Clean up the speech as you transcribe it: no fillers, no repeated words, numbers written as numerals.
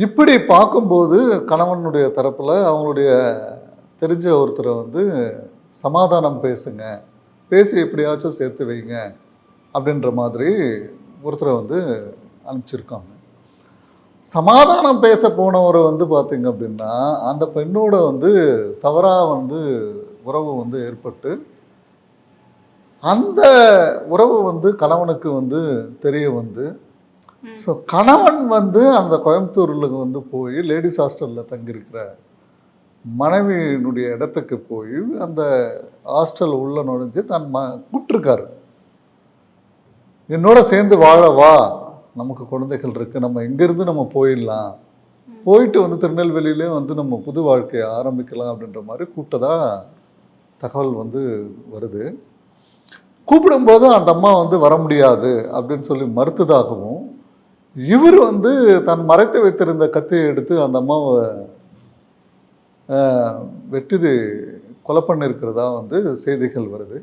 இப்படி பார்க்கும்போது கணவனுடைய தரப்புல அவங்களுடைய தெரிஞ்ச ஒருத்தரை வந்து சமாதானம் பேசுங்க, பேசி எப்படியாச்சும் சேர்த்து வைங்க அப்படின்ற மாதிரி ஒருத்தரை வந்து அனுப்பிச்சிருக்காங்க. சமாதானம் பேச போனவரை வந்து பார்த்தீங்க அப்படின்னா, அந்த பெண்ணோட வந்து தவறா வந்து உறவு வந்து ஏற்பட்டு, அந்த உறவு வந்து கணவனுக்கு வந்து தெரிய வந்து, ஸோ கணவன் வந்து அந்த கோயம்புத்தூர்ல வந்து போய் லேடிஸ் ஹாஸ்டலில் தங்கியிருக்கிற மனைவியினுடைய இடத்துக்கு போய் அந்த ஹாஸ்டல் உள்ள நுழைஞ்சு கூப்பிட்டுருக்காரு. என்னோட சேர்ந்து வாழ வா, நமக்கு குழந்தைகள் இருக்கு, நம்ம இங்கிருந்து நம்ம போயிடலாம், போயிட்டு வந்து திருநெல்வேலியிலே வந்து நம்ம புது வாழ்க்கையை ஆரம்பிக்கலாம் அப்படின்ற மாதிரி கூப்பிட்டதா தகவல் வந்து வருது. கூப்பிடும்போது அந்த அம்மா வந்து வர முடியாது அப்படின்னு சொல்லி மறுத்ததாகவும், இவர் வந்து தான் மறைத்து வைத்திருந்த கத்தியை எடுத்து அந்த அம்மாவை வெட்டி கொலை பண்ணியிருக்கிறதா வந்து செய்திகள் வருது.